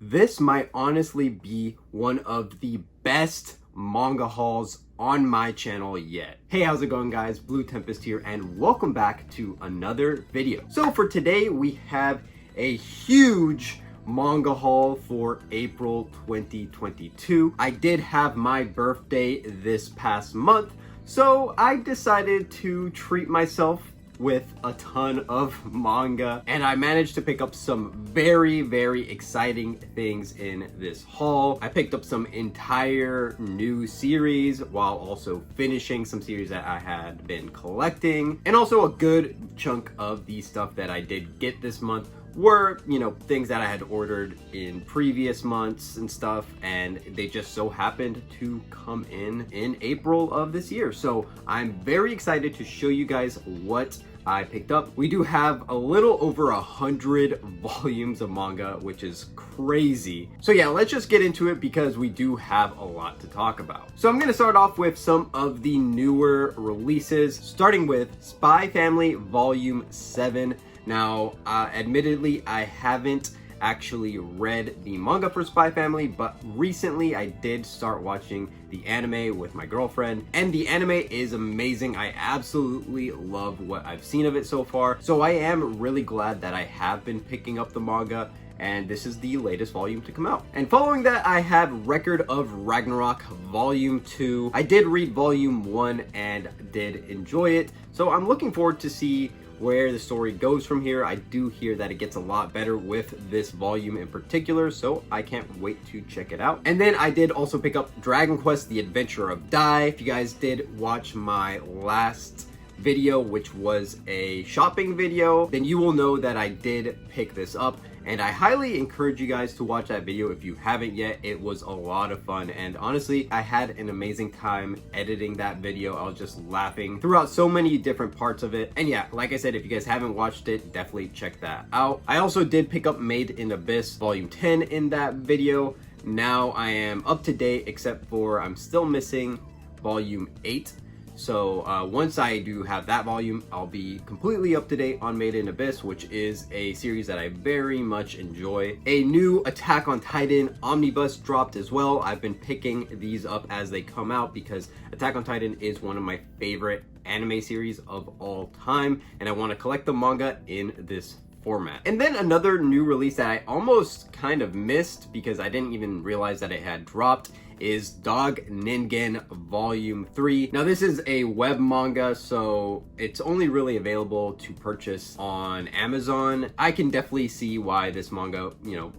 This might honestly be one of the best manga hauls on my channel yet. Hey, how's it going guys? Blue Tempest here and welcome back to another video. So for today we have a huge manga haul for April 2022. I did have my birthday this past month, so I decided to treat myself with a ton of manga, and I managed to pick up some very exciting things in this haul. I picked up some entire new series while also finishing some series that I had been collecting, and also a good chunk of the stuff that I did get this month were, things that I had ordered in previous months and stuff, and they just so happened to come in April of this year. So I'm very excited to show you guys what I picked up. We do have a little over 100 volumes of manga, which is crazy. So yeah, let's just get into it because we do have a lot to talk about. So I'm going to start off with some of the newer releases, starting with Spy Family Volume 7. Now, admittedly, I haven't actually read the manga for Spy Family, but recently I did start watching the anime with my girlfriend, and the anime is amazing. I absolutely love what I've seen of it so far, so I am really glad that I have been picking up the manga, and this is the latest volume to come out. And following that, I have Record of Ragnarok Volume 2. I did read Volume 1 and did enjoy it, so I'm looking forward to see where the story goes from here. I do hear that it gets a lot better with this volume in particular, so I can't wait to check it out. And then I did also pick up Dragon Quest: The Adventure of Dai. If you guys did watch my last video, which was a shopping video, then you will know that I did pick this up, and I highly encourage you guys to watch that video if you haven't yet. It was a lot of fun, and honestly, I had an amazing time editing that video. I was just laughing throughout so many different parts of it. And yeah, like I said, if you guys haven't watched it, definitely check that out. I also did pick up Made in Abyss Volume 10 in that video. Now I am up to date, except for I'm still missing Volume 8. So once I do have that volume, I'll be completely up to date on Made in Abyss, which is a series that I very much enjoy. A new Attack on Titan omnibus dropped as well. I've been picking these up as they come out because Attack on Titan is one of my favorite anime series of all time, and I want to collect the manga in this format. And then another new release that I almost kind of missed because I didn't even realize that it had dropped is Dog Ningen Volume 3. Now this is a web manga, so it's only really available to purchase on Amazon. I can definitely see why this manga,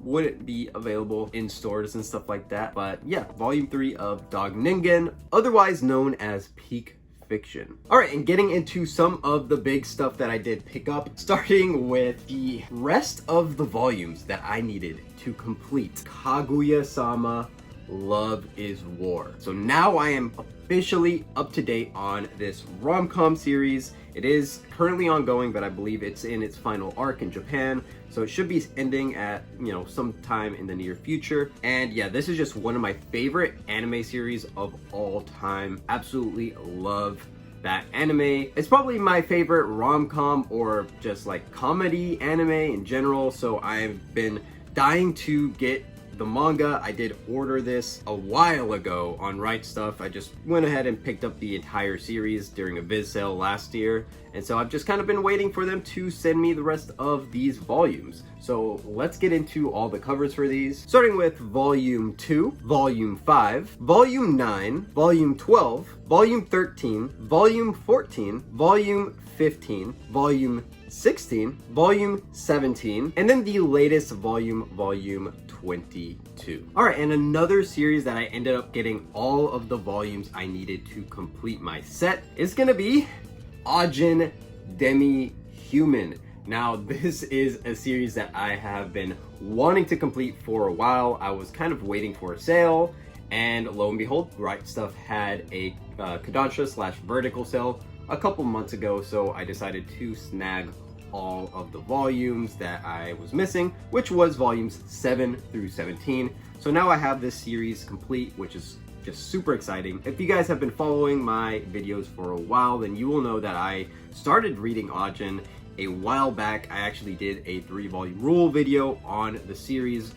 wouldn't be available in stores and stuff like that. But yeah, Volume 3 of Dog Ningen, otherwise known as Peak Fiction. All right, and getting into some of the big stuff that I did pick up, starting with the rest of the volumes that I needed to complete Kaguya-Sama Love is War. So now I am officially up to date on this rom-com series. It is currently ongoing, but I believe it's in its final arc in Japan, so it should be ending at sometime in the near future. And yeah, this is just one of my favorite anime series of all time. Absolutely love that anime. It's probably my favorite rom-com or just like comedy anime in general, so I've been dying to get the manga. I did order this a while ago on Right Stuff. I just went ahead and picked up the entire series during a Viz sale last year, and so I've just kind of been waiting for them to send me the rest of these volumes. So let's get into all the covers for these, starting with Volume 2, Volume 5, Volume 9, Volume 12, Volume 13, Volume 14, Volume 15, Volume 16, Volume 17, and then the latest volume, Volume 22. All right, and another series that I ended up getting all of the volumes I needed to complete my set is gonna be Ajin Demi-Human. Now, this is a series that I have been wanting to complete for a while. I was kind of waiting for a sale, and lo and behold, Right Stuff had a Kodansha/vertical sale a couple months ago, so I decided to snag all of the volumes that I was missing, which was volumes 7 through 17. So now I have this series complete, which is just super exciting. If you guys have been following my videos for a while, then you will know that I started reading Ajin a while back. I actually did a 3-volume rule video on the series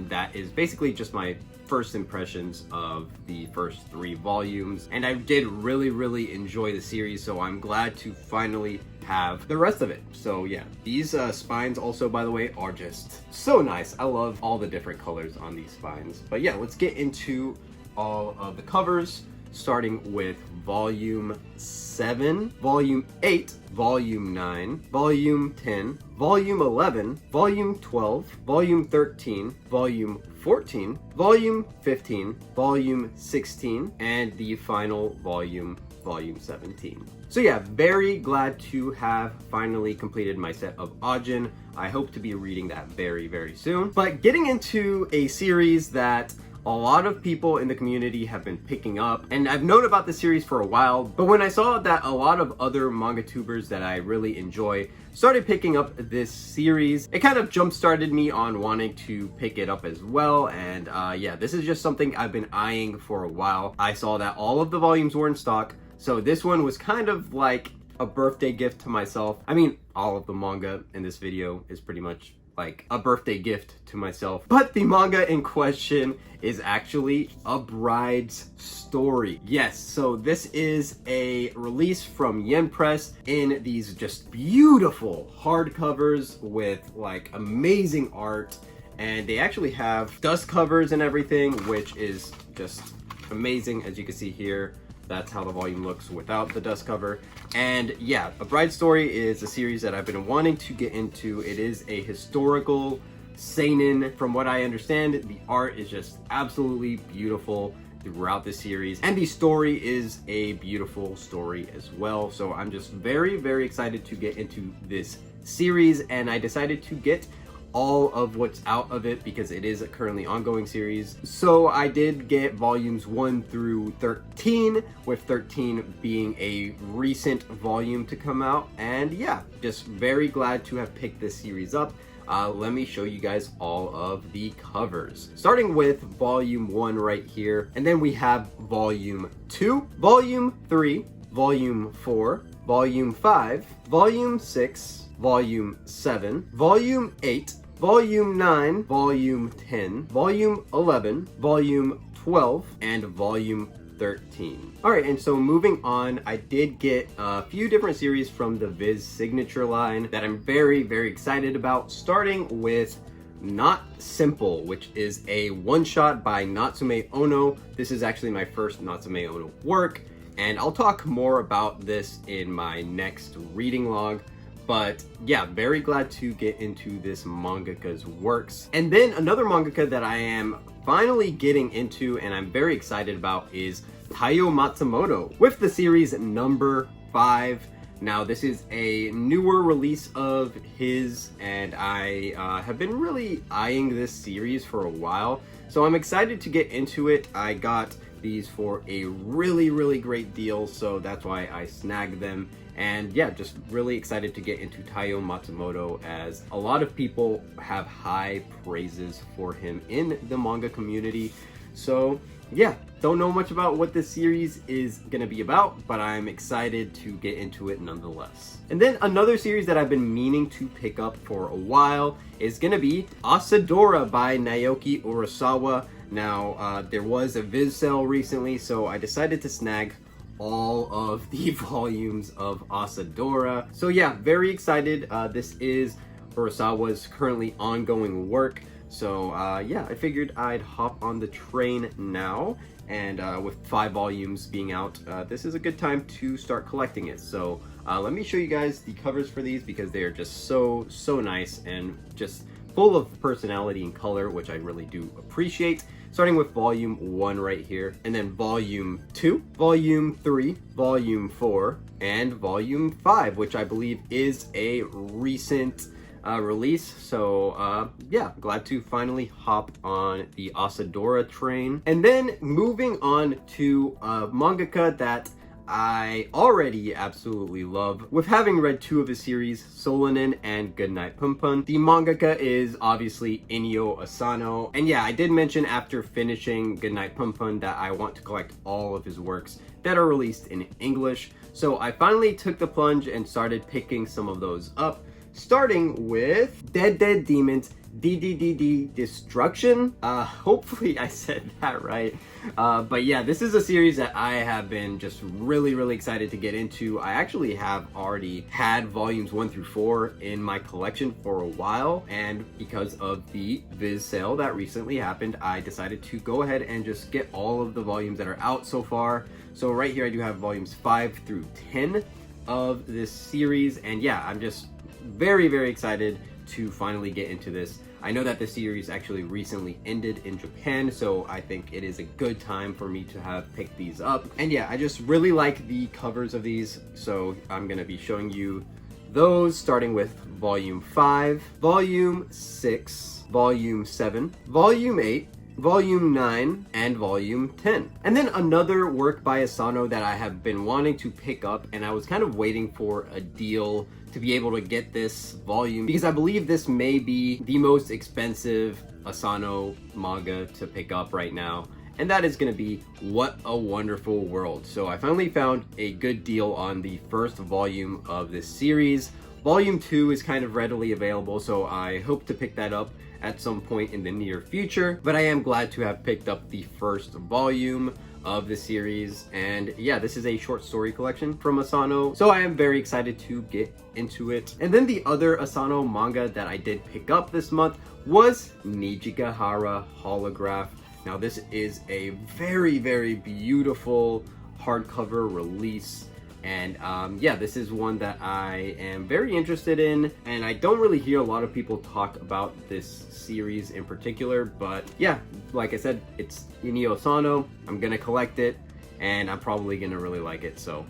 that is basically just my first impressions of the first 3 volumes, and I did really enjoy the series, so I'm glad to finally have the rest of it. So yeah, these spines also, by the way, are just so nice. I love all the different colors on these spines. But yeah, let's get into all of the covers, starting with volume 7, volume 8, volume 9, volume 10, volume 11, volume 12, volume 13, volume 14, volume 15, volume 16, and the final volume, volume 17. So yeah, very glad to have finally completed my set of Ajin. I hope to be reading that very soon. But getting into a series that a lot of people in the community have been picking up, and I've known about the series for a while, but when I saw that a lot of other manga tubers that I really enjoy started picking up this series, it kind of jump-started me on wanting to pick it up as well. And yeah, this is just something I've been eyeing for a while. I saw that all of the volumes were in stock, so this one was kind of like a birthday gift to myself. I mean, all of the manga in this video is pretty much like a birthday gift to myself. But the manga in question is actually A Bride's Story. Yes, so this is a release from Yen Press in these just beautiful hardcovers with like amazing art. And they actually have dust covers and everything, which is just amazing. As you can see here, that's how the volume looks without the dust cover. And yeah, A Bride's Story is a series that I've been wanting to get into. It is a historical seinen. From what I understand, the art is just absolutely beautiful throughout the series, and the story is a beautiful story as well. So I'm just very excited to get into this series, and I decided to get all of what's out of it because it is a currently ongoing series. So I did get volumes 1 through 13, with 13 being a recent volume to come out. And yeah, just very glad to have picked this series up. Let me show you guys all of the covers, starting with volume 1 right here, and then we have volume 2, volume 3, volume 4, volume 5, volume 6, volume 7, volume 8, volume 9, volume 10, volume 11, volume 12, and volume 13. Alright, and so moving on, I did get a few different series from the Viz Signature line that I'm very excited about, starting with Not Simple, which is a one-shot by Natsume Ono. This is actually my first Natsume Ono work, and I'll talk more about this in my next reading log. But yeah, very glad to get into this mangaka's works. And then another mangaka that I am finally getting into and I'm very excited about is Taiyo Matsumoto with the series number 5. Now this is a newer release of his, and I have been really eyeing this series for a while, so I'm excited to get into it. I got these for a really great deal, so that's why I snagged them. And yeah, just really excited to get into Taiyo Matsumoto, as a lot of people have high praises for him in the manga community. So yeah, don't know much about what this series is gonna be about, but I'm excited to get into it nonetheless. And then another series that I've been meaning to pick up for a while is gonna be Asadora by Naoki Urasawa. Now, there was a Viz sale recently, so I decided to snag all of the volumes of Asadora. So yeah, very excited. This is Urasawa's currently ongoing work. So yeah, I figured I'd hop on the train now, and with 5 volumes being out, this is a good time to start collecting it. So let me show you guys the covers for these, because they are just so nice and just full of personality and color, which I really do appreciate. Starting with volume 1 right here, and then volume 2, volume 3, volume 4, and volume 5, which I believe is a recent release. So yeah, glad to finally hop on the Asadora train. And then moving on to a mangaka that I already absolutely love, with having read 2 of his series, Solanin and Goodnight Punpun. The mangaka is obviously Inio Asano. And yeah, I did mention after finishing Goodnight Punpun that I want to collect all of his works that are released in English. So I finally took the plunge and started picking some of those up, starting with Dead Demons DDDD Destruction. Hopefully I said that right. But yeah, this is a series that I have been just really excited to get into. I actually have already had volumes 1 through 4 in my collection for a while, and because of the Viz sale that recently happened, I decided to go ahead and just get all of the volumes that are out so far. So right here I do have volumes 5 through 10 of this series, and yeah, I'm just very excited to finally get into this. I know that the series actually recently ended in Japan, so I think it is a good time for me to have picked these up. And yeah, I just really like the covers of these, so I'm gonna be showing you those, starting with volume 5, volume 6, volume 7, volume 8, volume 9, and volume 10. And then another work by Asano that I have been wanting to pick up, and I was kind of waiting for a deal to be able to get this volume, because I believe this may be the most expensive Asano manga to pick up right now, and that is going to be What a Wonderful World. So I finally found a good deal on the first volume of this series. Volume 2 is kind of readily available, so I hope to pick that up at some point in the near future, but I am glad to have picked up the first volume of the series. And yeah, this is a short story collection from Asano, so I am very excited to get into it. And then the other Asano manga that I did pick up this month was Nijigahara Holograph. Now this is a very beautiful hardcover release, and yeah, this is one that I am very interested in, and I don't really hear a lot of people talk about this series in particular, but yeah, like I said, it's Inio Asano. I'm gonna collect it, and I'm probably gonna really like it, so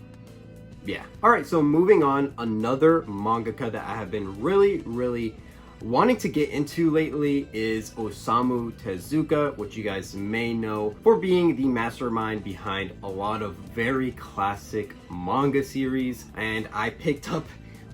yeah. Alright, so moving on, another mangaka that I have been really wanting to get into lately is Osamu Tezuka, which you guys may know for being the mastermind behind a lot of very classic manga series, and I picked up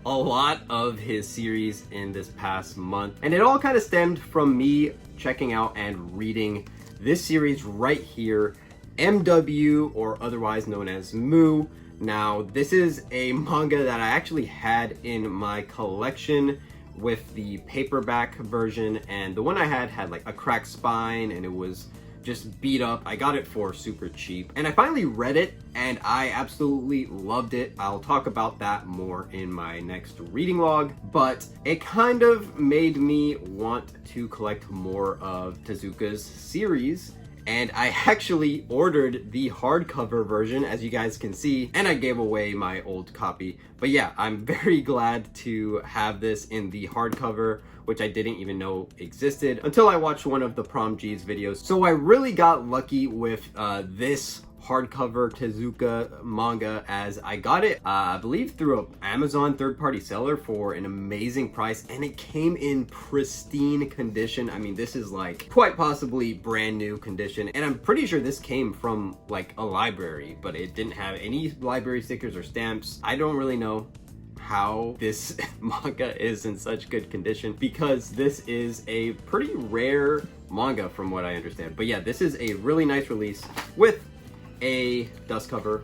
a lot of his series in this past month, and it all kind of stemmed from me checking out and reading this series right here, MW, or otherwise known as Mu. Now this is a manga that I actually had in my collection with the paperback version, and the one I had like a cracked spine and it was just beat up. I got it for super cheap, and I finally read it and I absolutely loved it. I'll talk about that more in my next reading log, but it kind of made me want to collect more of Tezuka's series, and I actually ordered the hardcover version, as you guys can see, and I gave away my old copy. But yeah, I'm very glad to have this in the hardcover, which I didn't even know existed until I watched one of the Prom G's videos. So I really got lucky with this hardcover Tezuka manga, as I got it I believe through an Amazon third-party seller for an amazing price, and it came in pristine condition. I mean, this is like quite possibly brand new condition, and I'm pretty sure this came from like a library, but it didn't have any library stickers or stamps. I don't really know how this manga is in such good condition, because this is a pretty rare manga from what I understand. But yeah, this is a really nice release with a dust cover,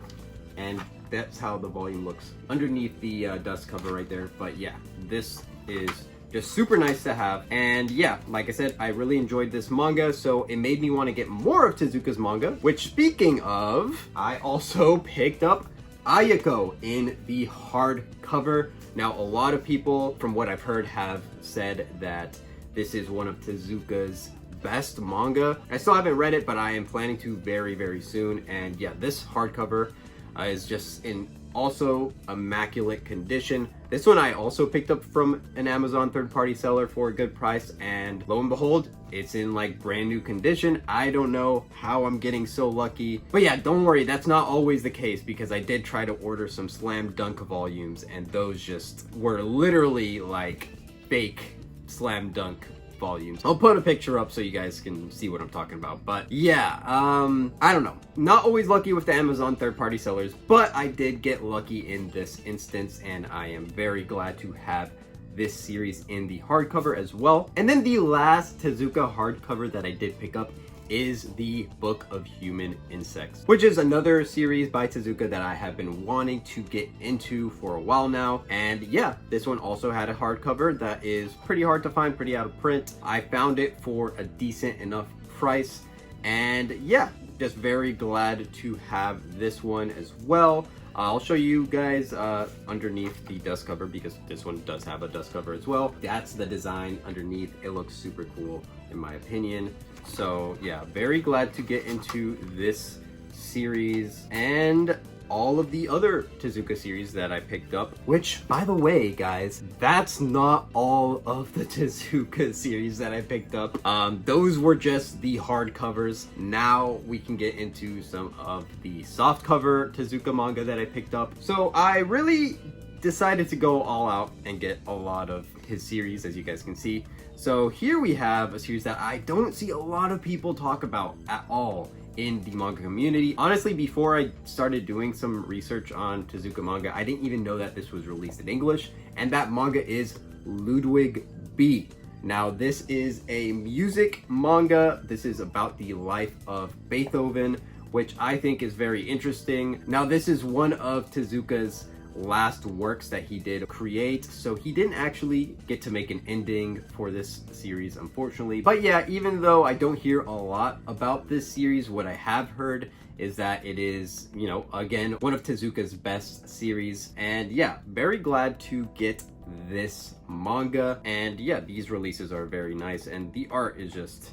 and that's how the volume looks underneath the dust cover right there. But yeah, this is just super nice to have, and yeah, like I said, I really enjoyed this manga, so it made me want to get more of Tezuka's manga, which, speaking of, I also picked up Ayako in the hardcover. Now, a lot of people, from what I've heard, have said that this is one of Tezuka's best manga. I still haven't read it, but I am planning to very soon. And yeah, this hardcover is just in also immaculate condition. This one I also picked up from an Amazon third-party seller for a good price, and lo and behold, it's in like brand new condition. I don't know how I'm getting so lucky, but yeah, don't worry, that's not always the case, because I did try to order some Slam Dunk volumes, and those just were literally like fake Slam Dunk volumes. I'll put a picture up so you guys can see what I'm talking about. But yeah, I don't know. Not always lucky with the Amazon third-party sellers, but I did get lucky in this instance, and I am very glad to have this series in the hardcover as well. And then the last Tezuka hardcover that I did pick up is the Book of Human Insects, which is another series by Tezuka that I have been wanting to get into for a while now. And yeah, this one also had a hardcover that is pretty hard to find, pretty out of print. I found it for a decent enough price, and yeah, just very glad to have this one as well. I'll show you guys underneath the dust cover, because this one does have a dust cover as well. That's the design underneath. It looks super cool in my opinion. So yeah, very glad to get into this series and all of the other Tezuka series that I picked up, which, by the way, guys, that's not all of the Tezuka series that I picked up. Those were just the hardcovers. Now we can get into some of the softcover Tezuka manga that I picked up. So I really decided to go all out and get a lot of his series, as you guys can see. So here we have a series that I don't see a lot of people talk about at all in the manga community. Honestly, before I started doing some research on Tezuka manga, I didn't even know that this was released in English, and that manga is Ludwig B. Now, this is a music manga. This is about the life of Beethoven, which I think is very interesting. Now, this is one of Tezuka's last works that he did create, so he didn't actually get to make an ending for this series, unfortunately. But yeah, even though I don't hear a lot about this series, what I have heard is that it is, you know, again, one of Tezuka's best series. And yeah, very glad to get this manga. And yeah, these releases are very nice, and the art is just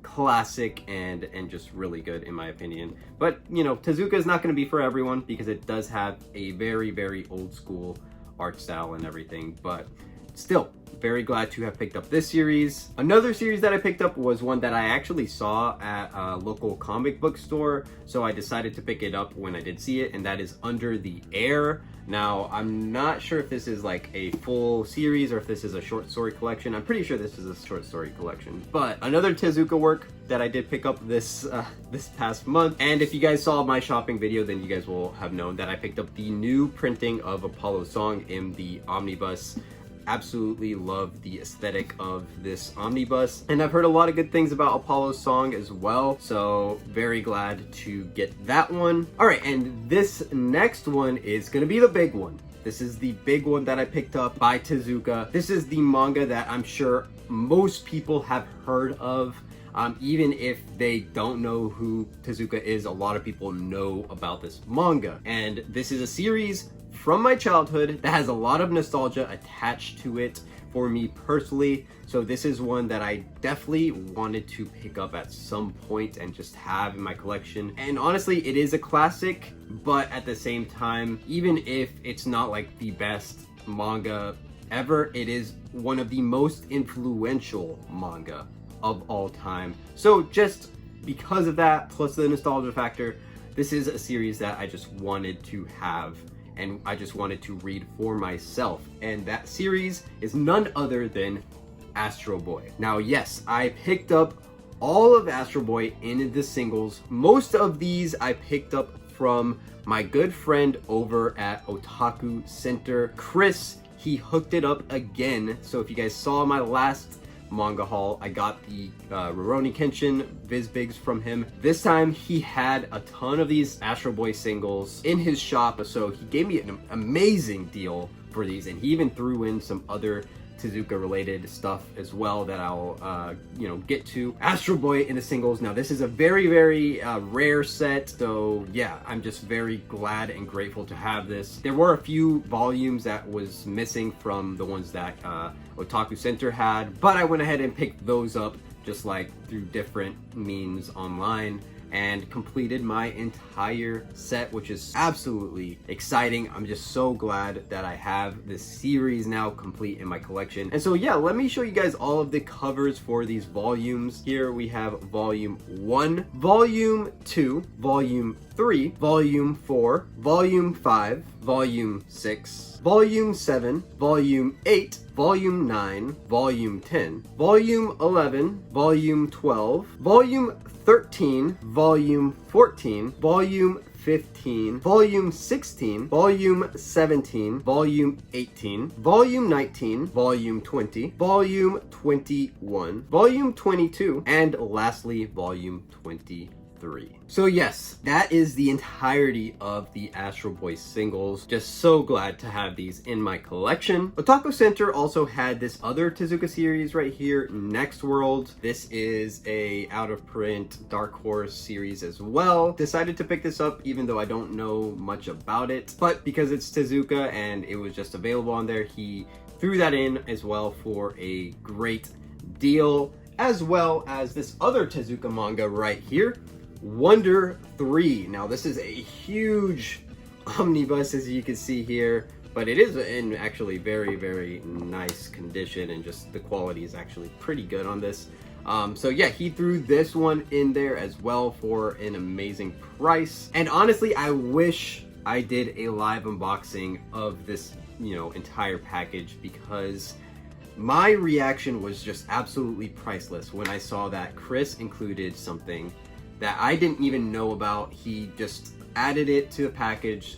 classic and just really good in my opinion. But you know, Tezuka is not going to be for everyone, because it does have a very old school art style and everything, but still very glad to have picked up this series. Another series that I picked up was one that I actually saw at a local comic book store, so I decided to pick it up when I did see it, and that is Under the Air. Now, I'm not sure if this is like a full series or if this is a short story collection. I'm pretty sure this is a short story collection. But another Tezuka work that I did pick up this past month. And if you guys saw my shopping video, then you guys will have known that I picked up the new printing of Apollo's Song in the omnibus. Absolutely love the aesthetic of this omnibus, and I've heard a lot of good things about Apollo's Song as well, so very glad to get that one. All right, and this next one is gonna be the big one. This is the big one that I picked up by Tezuka. This is the manga that I'm sure most people have heard of. Even if they don't know who Tezuka is, a lot of people know about this manga. And this is a series from my childhood that has a lot of nostalgia attached to it for me personally. So this is one that I definitely wanted to pick up at some point and just have in my collection. And honestly, it is a classic, but at the same time, even if it's not like the best manga ever, it is one of the most influential manga of all time. So just because of that, plus the nostalgia factor, this is a series that I just wanted to have, and I just wanted to read for myself. And that series is none other than Astro Boy. Now, yes, I picked up all of Astro Boy in the singles. Most of these I picked up from my good friend over at Otaku Center, Chris. He hooked it up again. So if you guys saw my last manga haul, I got the Rurouni Kenshin Viz Bigs from him. This time he had a ton of these Astro Boy singles in his shop, so he gave me an amazing deal for these, and he even threw in some other Tezuka related stuff as well that I'll get to. Astro Boy in the singles. Now this is a very rare set, so yeah, I'm just very glad and grateful to have this. There were a few volumes that was missing from the ones that Otaku Center had, but I went ahead and picked those up just like through different means online, and completed my entire set, which is absolutely exciting. I'm just so glad that I have this series now complete in my collection. And so yeah, let me show you guys all of the covers for these volumes. Here we have volume 1, volume 2, volume 3, volume 4, volume 5, volume 6, volume 7, volume 8, volume 9, volume 10, volume 11, volume 12, volume 13, volume volume 14, volume 15, volume 16, volume 17, volume 18, volume 19, volume 20, volume 21, volume 22, and lastly, volume 23. So yes, that is the entirety of the Astro Boy singles. Just so glad to have these in my collection. Otaku Center also had this other Tezuka series right here, Next World. This is a out of print Dark Horse series as well. Decided to pick this up even though I don't know much about it, but because it's Tezuka and it was just available on there, he threw that in as well for a great deal, as well as this other Tezuka manga right here, Wonder 3. Now this is a huge omnibus, as you can see here, but it is in actually very nice condition, and just the quality is actually pretty good on this. So yeah, he threw this one in there as well for an amazing price. And honestly, I wish I did a live unboxing of this, entire package, because my reaction was just absolutely priceless when I saw that Chris included something that I didn't even know about. He just added it to the package,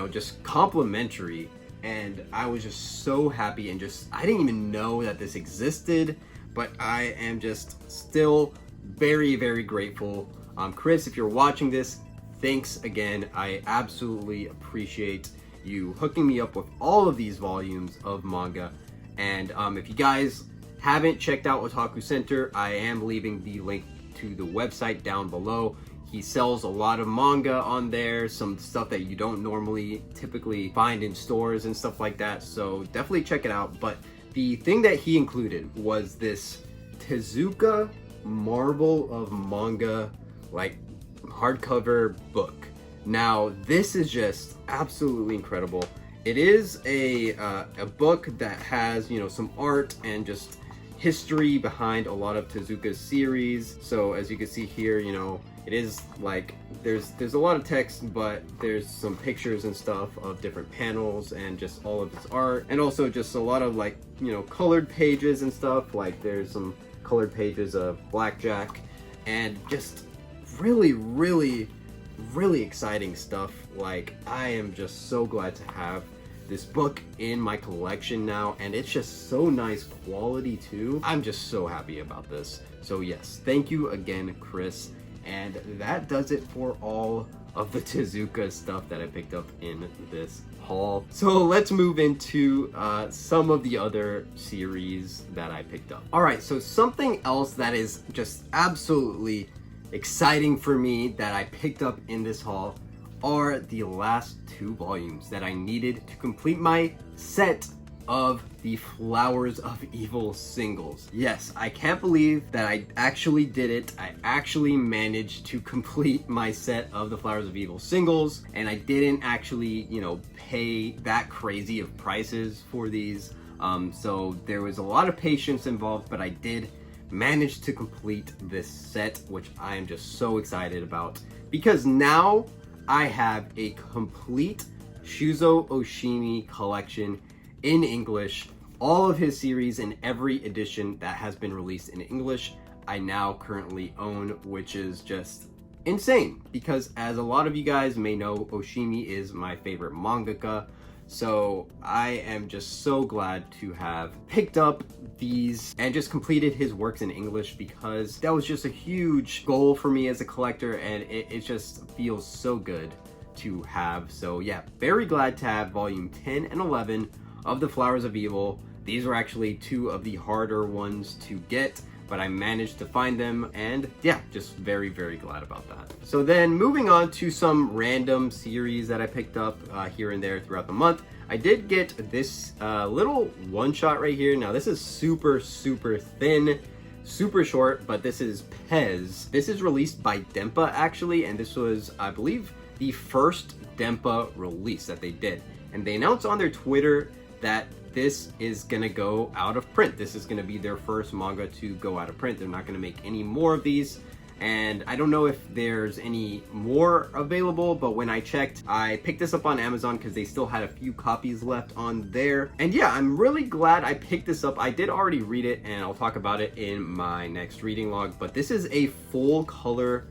just complimentary, and I was just so happy, and I didn't even know that this existed, but I am just still very grateful. Chris, if you're watching this, thanks again. I absolutely appreciate you hooking me up with all of these volumes of manga. And if you guys haven't checked out Otaku Center, I am leaving the link to the website down below. He sells a lot of manga on there, some stuff that you don't normally typically find in stores and stuff like that, so definitely check it out. But the thing that he included was this Tezuka Marvel of Manga, like, hardcover book. Now this is just absolutely incredible. It is a book that has, some art and just history behind a lot of Tezuka's series. So as you can see here, it is like there's a lot of text, but there's some pictures and stuff of different panels and just all of his art, and also just a lot of colored pages and stuff. Like there's some colored pages of Blackjack, and just really exciting stuff. Like, I am just so glad to have this book in my collection now, and it's just so nice quality too. I'm just so happy about this. So yes, thank you again, Chris. And that does it for all of the Tezuka stuff that I picked up in this haul. So let's move into some of the other series that I picked up. All right, so something else that is just absolutely exciting for me that I picked up in this haul are the last 2 volumes that I needed to complete my set of the Flowers of Evil singles. Yes, I can't believe that I actually did it. I actually managed to complete my set of the Flowers of Evil singles, and I didn't actually, pay that crazy of prices for these. So there was a lot of patience involved, but I did manage to complete this set, which I am just so excited about, because now I have a complete Shuzo Oshimi collection in English. All of his series in every edition that has been released in English, I now currently own, which is just insane, because as a lot of you guys may know, Oshimi is my favorite mangaka. So I am just so glad to have picked up these and just completed his works in English, because that was just a huge goal for me as a collector, and it just feels so good to have. So yeah, very glad to have volume 10 and 11 of the Flowers of Evil. These were actually 2 of the harder ones to get, but I managed to find them, and yeah, just very glad about that. So then moving on to some random series that I picked up here and there throughout the month, I did get this little one-shot right here. Now this is super thin, super short, but this is Pez. This is released by Dempa actually, and this was, I believe, the first Dempa release that they did. And they announced on their Twitter that this is gonna go out of print. This is gonna be their first manga to go out of print. They're not gonna make any more of these. And I don't know if there's any more available, but when I checked, I picked this up on Amazon because they still had a few copies left on there. And yeah, I'm really glad I picked this up. I did already read it, and I'll talk about it in my next reading log, but this is a full color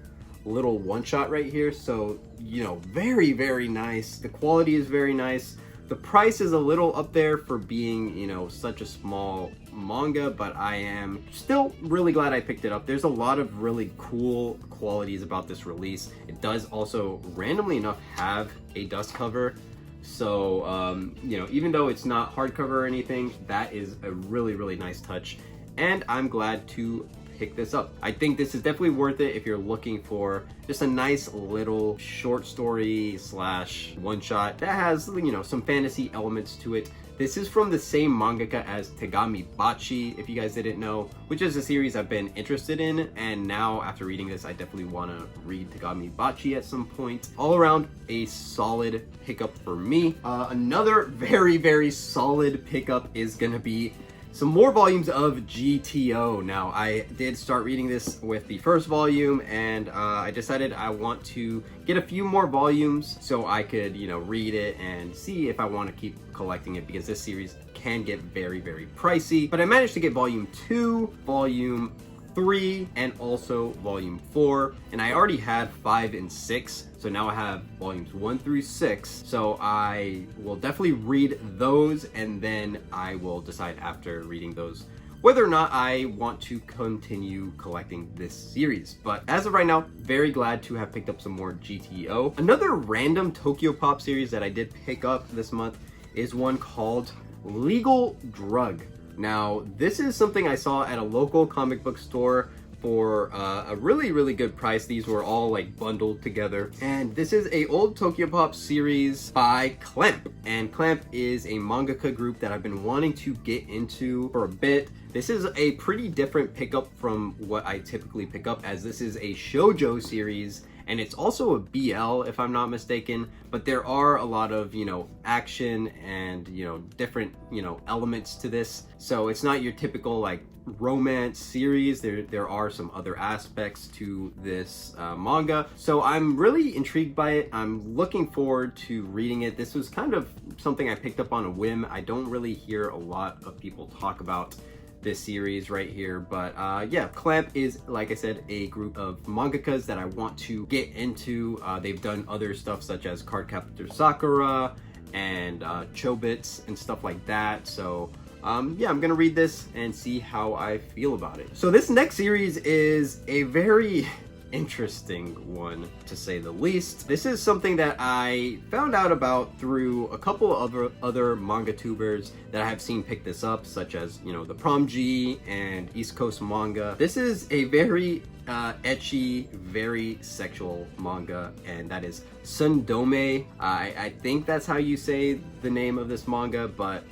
little one-shot right here. So, you know, very, very nice. The quality is very nice. The price is a little up there for being, you know, such a small manga, but I am still really glad I picked it up. There's a lot of really cool qualities about this release. It does also, randomly enough, have a dust cover. So, you know, even though it's not hardcover or anything, that is a really, really nice touch. And I'm glad to pick this up. I think this is definitely worth it if you're looking for just a nice little short story slash one shot that has, you know, some fantasy elements to it. This is from the same mangaka as Tegami Bachi, if you guys didn't know, which is a series I've been interested in, and now after reading this I definitely want to read Tegami Bachi at some point. All around a solid pickup for me. Another very, very solid pickup is gonna be some more volumes of GTO. Now, I did start reading this with the first volume, and I decided I want to get a few more volumes so I could, you know, read it and see if I want to keep collecting it, because this series can get very, very pricey. But I managed to get volume 2, volume 3, and also volume 4, and I already had 5 and 6, so now I have volumes 1 through 6. So I will definitely read those, and then I will decide after reading those whether or not I want to continue collecting this series. But as of right now, very glad to have picked up some more GTO. Another random Tokyopop series that I did pick up this month is one called Legal Drug. Now, this is something I saw at a local comic book store for a really, really good price. These were all like bundled together. And this is a old Tokyopop series by Clamp. And Clamp is a mangaka group that I've been wanting to get into for a bit. This is a pretty different pickup from what I typically pick up, as this is a shoujo series. And it's also a BL, if I'm not mistaken, but there are a lot of, you know, action and, you know, different, you know, elements to this. So it's not your typical like romance series. There are some other aspects to this manga. So I'm really intrigued by it. I'm looking forward to reading it. This was kind of something I picked up on a whim. I don't really hear a lot of people talk about this series right here, but yeah, Clamp is, like I said, a group of mangakas that I want to get into. They've done other stuff such as Cardcaptor Sakura and Chobits and stuff like that. So yeah, I'm gonna read this and see how I feel about it. So this next series is a very interesting one, to say the least. This is something that I found out about through a couple of other manga tubers that I have seen pick this up, such as, you know, the Prom G and East Coast Manga. This is a very ecchi, very sexual manga, and that is Sundome. I think that's how you say the name of this manga, but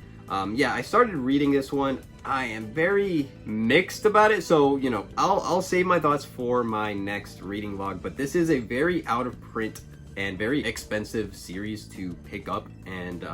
yeah, I started reading this one. I am very mixed about it, so, you know, I'll save my thoughts for my next reading log, but this is a very out of print and very expensive series to pick up, and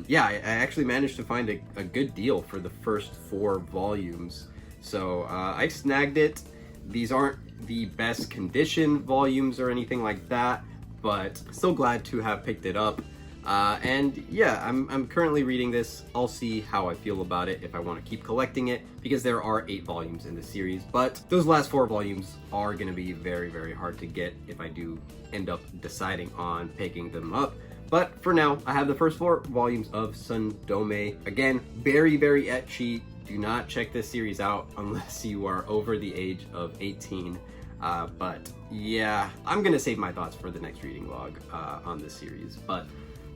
yeah, I actually managed to find a good deal for the first 4 volumes. So I snagged it. These aren't the best condition volumes or anything like that, but still glad to have picked it up. And yeah, I'm currently reading this. I'll see how I feel about it, if I want to keep collecting it, because there are 8 volumes in the series, but those last 4 volumes are going to be very, very hard to get if I do end up deciding on picking them up. But for now, I have the first 4 volumes of Sundome. Again, very, very ecchi. Do not check this series out unless you are over the age of 18. But yeah, I'm gonna save my thoughts for the next reading log on this series, but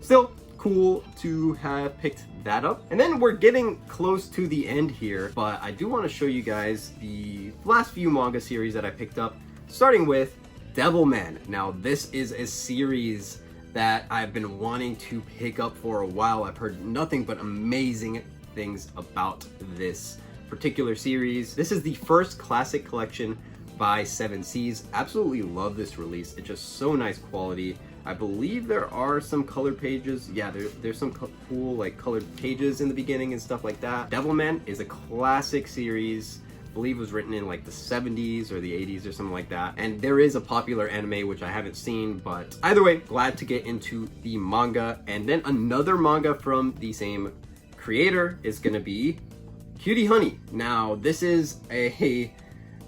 still cool to have picked that up. And then we're getting close to the end here, but I do want to show you guys the last few manga series that I picked up, starting with Devilman. Now, this is a series that I've been wanting to pick up for a while. I've heard nothing but amazing things about this particular series. This is the first classic collection by 7 Seas. Absolutely love this release. It's just so nice quality. I believe there are some colored pages. Yeah, there's some cool like colored pages in the beginning and stuff like that. Devilman is a classic series. I believe it was written in like the 70s or the 80s or something like that. And there is a popular anime which I haven't seen, but either way, glad to get into the manga. And then another manga from the same creator is gonna be Cutie Honey. Now, this is a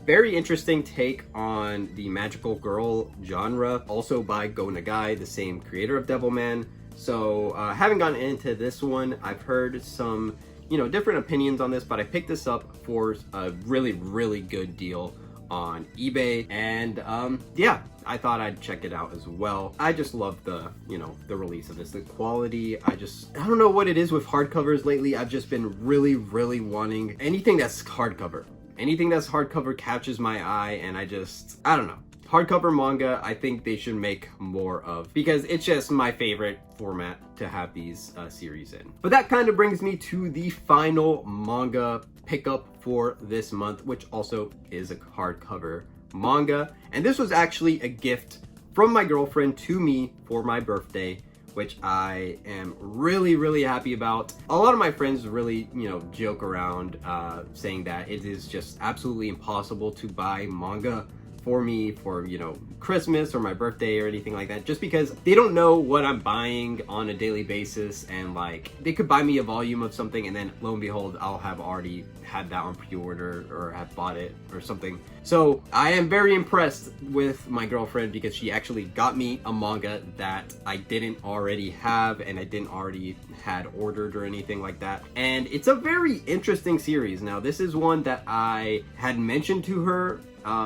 Very interesting take on the magical girl genre, also by Go Nagai, the same creator of Devilman. So haven't gotten into this one. I've heard some, different opinions on this, but I picked this up for a really good deal on eBay, and yeah, I thought I'd check it out as well. I just love the release of this, the quality. I don't know what it is with hardcovers lately. I've just been really wanting anything that's hardcover. Anything that's hardcover catches my eye, and I don't know. Hardcover manga, I think they should make more of, because it's just my favorite format to have these series in. But that kind of brings me to the final manga pickup for this month, which also is a hardcover manga. And this was actually a gift from my girlfriend to me for my birthday, which I am really happy about. A lot of my friends really, joke around saying that it is just absolutely impossible to buy manga for me for, Christmas or my birthday or anything like that, just because they don't know what I'm buying on a daily basis, and like they could buy me a volume of something and then lo and behold, I'll have already had that on pre-order or have bought it or something. So I am very impressed with my girlfriend because she actually got me a manga that I didn't already have and I didn't already had ordered or anything like that. And it's a very interesting series. Now, this is one that I had mentioned to her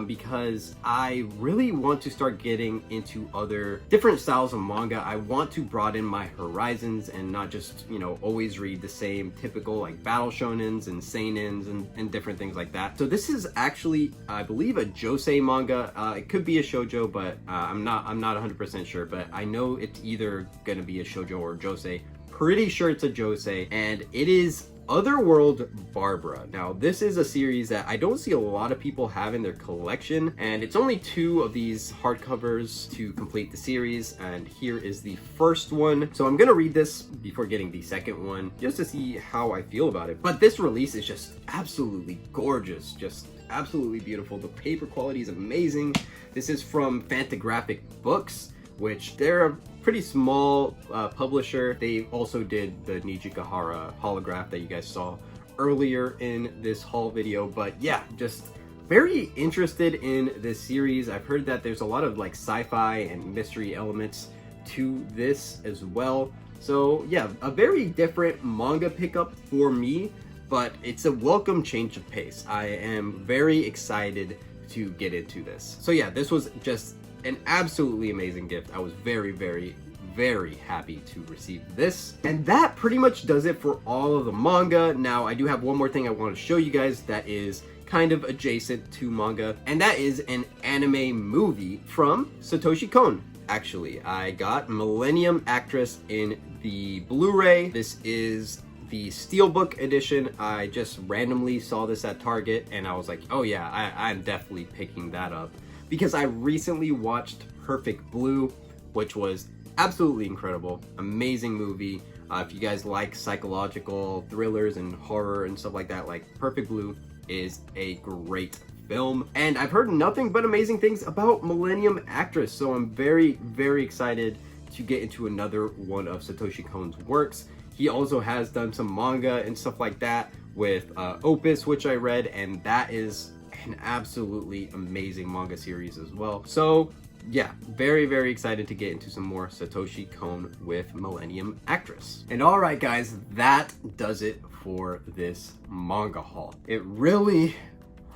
because I really want to start getting into other different styles of manga. I want to broaden my horizons and not just, always read the same typical like battle shonens and seinens and different things like that. So this is actually, I believe, a josei manga. It could be a shoujo, but I'm not 100% sure, but I know it's either gonna be a shoujo or josei. Pretty sure it's a josei, and it is Otherworld Barbara. Now, this is a series that I don't see a lot of people have in their collection, and it's only 2 of these hardcovers to complete the series, and here is the first one. So I'm gonna read this before getting the second one, just to see how I feel about it. But this release is just absolutely gorgeous, just absolutely beautiful. The paper quality is amazing. This is from Fantagraphic Books, which they're a pretty small publisher. They also did the Nijikahara holograph that you guys saw earlier in this haul video. But yeah, just very interested in this series. I've heard that there's a lot of like sci-fi and mystery elements to this as well. So yeah, a very different manga pickup for me, but it's a welcome change of pace. I am very excited to get into this. So yeah, this was just an absolutely amazing gift. I was very happy to receive this. And that pretty much does it for all of the manga. Now, I do have one more thing I want to show you guys that is kind of adjacent to manga, and that is an anime movie from Satoshi Kon. Actually, I got Millennium Actress in the Blu-ray. This is the Steelbook edition. I just randomly saw this at Target and I was like, oh yeah, I'm definitely picking that up, because I recently watched Perfect Blue, which was absolutely incredible. Amazing movie. If you guys like psychological thrillers and horror and stuff like that, like Perfect Blue is a great film. And I've heard nothing but amazing things about Millennium Actress, so I'm very excited to get into another one of Satoshi Kon's works. He also has done some manga and stuff like that with Opus, which I read, and that is an absolutely amazing manga series as well. So yeah, very excited to get into some more Satoshi Kon with Millennium Actress. And all right guys, that does it for this manga haul. It really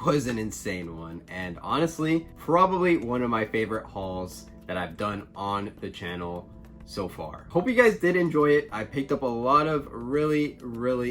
was an insane one, and honestly, probably one of my favorite hauls that I've done on the channel so far. Hope you guys did enjoy it. I picked up a lot of really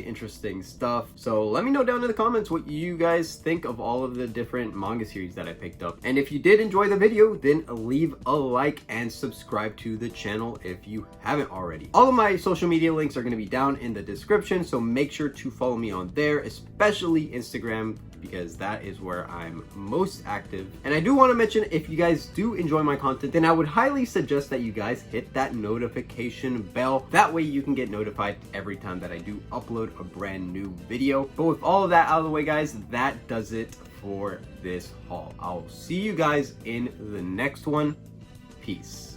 interesting stuff. So let me know down in the comments what you guys think of all of the different manga series that I picked up. And if you did enjoy the video, then leave a like and subscribe to the channel if you haven't already. All of my social media links are going to be down in the description, so make sure to follow me on there, especially Instagram, because that is where I'm most active. And I do want to mention, if you guys do enjoy my content, then I would highly suggest that you guys hit that notification bell. That way you can get notified every time that I do upload a brand new video. But with all of that out of the way, guys, that does it for this haul. I'll see you guys in the next one. Peace.